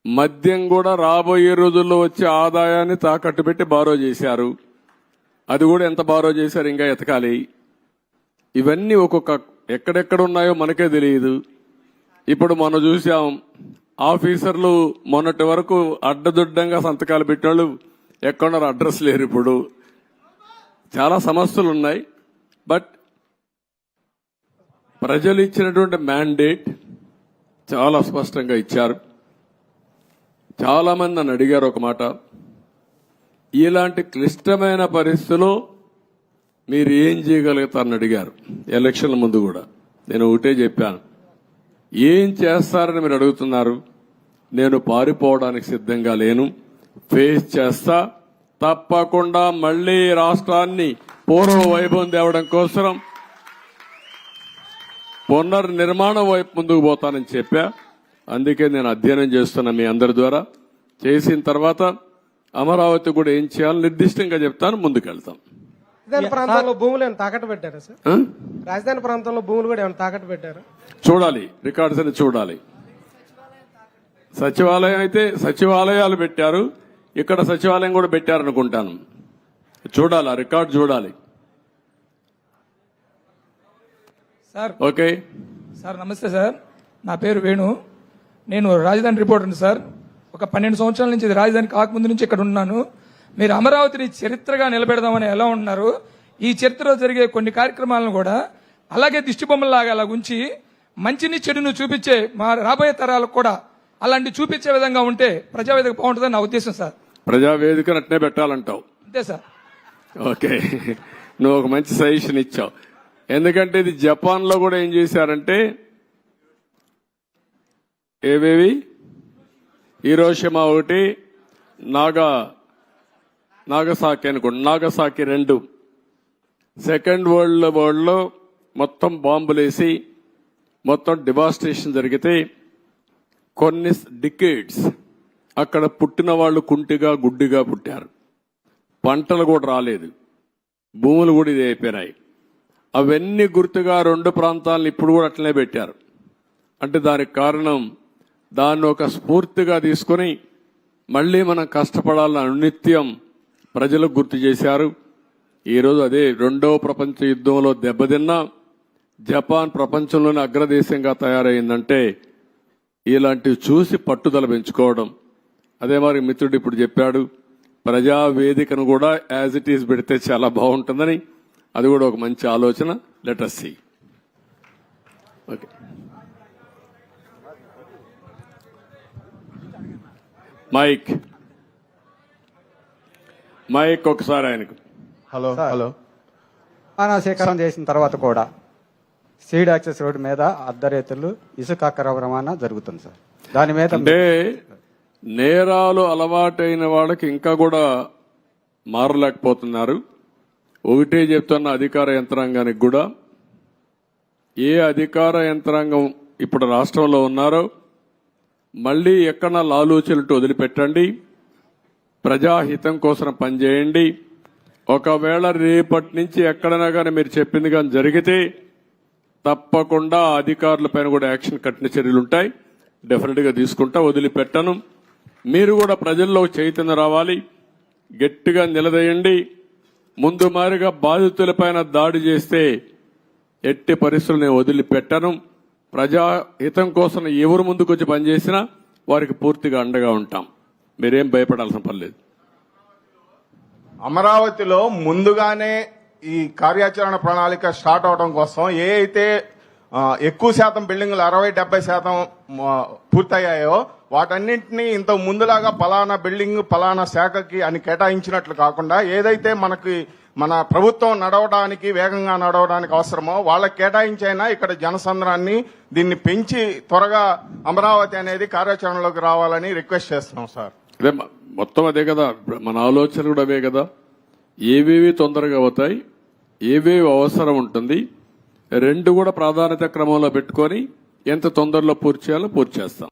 మద్యం కూడా రాబోయే రోజుల్లో వచ్చే ఆదాయాన్ని తాకట్టు పెట్టి బారో చేశారు. అది కూడా ఎంత బారో చేశారు ఇంకా ఎతకాలి. ఇవన్నీ ఒక్కొక్క ఎక్కడెక్కడ ఉన్నాయో మనకే తెలియదు. ఇప్పుడు మనం చూసాం, ఆఫీసర్లు మొన్నటి వరకు అడ్డదుడ్డంగా సంతకాలు పెట్టేవాళ్ళు ఎక్కడున్నారు, అడ్రస్ లేరు. ఇప్పుడు చాలా సమస్యలు ఉన్నాయి. బట్ ప్రజలు ఇచ్చినటువంటి మ్యాండేట్ చాలా స్పష్టంగా ఇచ్చారు. చాలా మంది నన్ను అడిగారు ఒక మాట, ఇలాంటి క్లిష్టమైన పరిస్థితుల్లో మీరు ఏం చేయగలుగుతారని అడిగారు. ఎలక్షన్ల ముందు కూడా నేను ఒకటే చెప్పాను, ఏం చేస్తారని మీరు అడుగుతున్నారు. నేను పారిపోవడానికి సిద్ధంగా లేను, ఫేస్ చేస్తా. తప్పకుండా మళ్లీ రాష్ట్రాన్ని పూర్వ వైభవం తేవడం కోసం పునర్నిర్మాణం వైపు ముందుకు పోతానని చెప్పా. అందుకే నేను అధ్యయనం చేస్తున్నా మీ అందరి ద్వారా. చేసిన తర్వాత అమరావతి కూడా ఏం చేయాలో నిర్దిష్టంగా చెప్తాను, ముందుకెళ్తాం. రాజధాని ప్రాంతంలో భూములు ఏమైనా తాకట్టు పెట్టారా సార్? రాజధాని ప్రాంతంలో భూములు కూడా ఏమైనా తాకట్టు పెట్టారా? చూడాలి, రికార్డ్స్ అని చూడాలి. సచివాలయం అయితే సచివాలయాలు పెట్టారు, ఇక్కడ సచివాలయం కూడా పెట్టారనుకుంటాను. చూడాలి, ఆ రికార్డు చూడాలి. సార్ ఓకే సార్, నమస్తే సార్. నా పేరు వేణు, నేను రాజధాని రిపోర్టర్ని సార్. ఒక 12 సంవత్సరాల నుంచి ఇది రాజధాని కాకముందు నుంచి ఇక్కడ ఉన్నాను. మీరు అమరావతిని చరిత్రగా నిలబెడదామని ఎలా ఉన్నారు, ఈ చరిత్రలో జరిగే కొన్ని కార్యక్రమాలను కూడా అలాగే దిష్టిబొమ్మలాగా అలా ఉంచి మంచిని చెడును చూపించే మా రాబోయే తరాలకు కూడా అలాంటి చూపించే విధంగా ఉంటే ప్రజావేదిక బాగుంటుందని నా ఉద్దేశం సార్. ప్రజావేదిక అట్నే పెట్టాలంటావు? అంతే సార్. ఓకే, నువ్వు ఒక మంచి సజెషన్ ఇచ్చావు. ఎందుకంటే ఇది జపాన్ లో కూడా ఏం చేశారంటే, ఏవేవి హీరోషిమా ఒకటి, నాగసాకి అనుకోండి, నాగసాకి 2 సెకండ్ వరల్డ్ వార్లో మొత్తం బాంబులేసి మొత్తం డివాస్టేషన్ జరిగితే కొన్ని డికేడ్స్ అక్కడ పుట్టిన వాళ్ళు కుంటిగా గుడ్డిగా పుట్టారు. పంటలు కూడా రాలేదు, భూములు కూడా ఇది అయిపోయినాయి. అవన్నీ గుర్తుగా 2 ప్రాంతాలను ఇప్పుడు కూడా అట్లనే పెట్టారు. అంటే దానికి కారణం, దాన్ని ఒక స్ఫూర్తిగా తీసుకుని మళ్లీ మనం కష్టపడాలని అనునిత్యం ప్రజలకు గుర్తు చేశారు. ఈరోజు అదే 2వ ప్రపంచ యుద్ధంలో దెబ్బతిన్న జపాన్ ప్రపంచంలోనే అగ్రదేశంగా తయారైందంటే ఇలాంటివి చూసి పట్టుదల పెంచుకోవడం. అదే మరి మిత్రుడు ఇప్పుడు చెప్పాడు, ప్రజావేదికను కూడా యాజ్ ఇట్ ఈజ్ పెడితే చాలా బాగుంటుందని. అది కూడా ఒక మంచి ఆలోచన. Let us see. Okay, mike ఒకసారి ఆయనకు. హలో. సేకరణ చేసిన తర్వాత కూడా సీడ్ యాక్సెస్ రోడ్డు మీద అర్ధరేతులు ఇసుక అక్రమ రవాణా జరుగుతుంది సార్. దాని మీద అంటే నేరాలు అలవాటైన వాళ్ళకి ఇంకా కూడా మారలేకపోతున్నారు. ఒకటే చెప్తున్న అధికార యంత్రాంగానికి కూడా, ఏ అధికార యంత్రాంగం ఇప్పుడు రాష్ట్రంలో ఉన్నారో మళ్లీ ఎక్కడ లాలూచలతో వదిలిపెట్టండి, ప్రజాహితం కోసం పనిచేయండి. ఒకవేళ రేపటి నుంచి ఎక్కడైనా కానీ మీరు చెప్పింది కానీ జరిగితే తప్పకుండా అధికారులపైన కూడా యాక్షన్, కఠిన చర్యలు ఉంటాయి. డెఫినెట్ గా తీసుకుంటా, వదిలిపెట్టను. మీరు కూడా ప్రజల్లో చైతన్యం రావాలి, గట్టిగా నిలదీయండి. ముందు మారిగా బాధితులపైన దాడి చేస్తే ఎట్టి పరిస్థితులు నేను వదిలిపెట్టను. ప్రజాహితం కోసం ఎవరు ముందుకు వచ్చి పనిచేసినా వారికి పూర్తిగా అండగా ఉంటాం. మీరేం భయపడాల్సిన పని లేదు. అమరావతిలో ముందుగానే ఈ కార్యాచరణ ప్రణాళిక స్టార్ట్ అవడం కోసం ఏ అయితే ఎక్కువ శాతం బిల్డింగ్లు 60-70% పూర్తయ్యాయో వాటన్నింటినీ ఇంత ముందులాగా పలానా బిల్డింగ్ పలానా శాఖకి అని కేటాయించినట్లు కాకుండా, ఏదైతే మన ప్రభుత్వం నడవడానికి, వేగంగా నడవడానికి అవసరమో వాళ్ళకి కేటాయించైనా ఇక్కడ జనసంద్రాన్ని దీన్ని పెంచి త్వరగా అమరావతి అనేది కార్యాచరణలోకి రావాలని రిక్వెస్ట్ చేస్తున్నాం సార్. అదే మొత్తం అదే కదా, మన ఆలోచన కూడా అవే కదా. ఏవేవి తొందరగా అవుతాయి, ఏవేవి అవసరం ఉంటుంది, 2 కూడా ప్రాధాన్యత క్రమంలో పెట్టుకొని ఎంత తొందరలో పూర్తి చేయాలో పూర్తి చేస్తాం.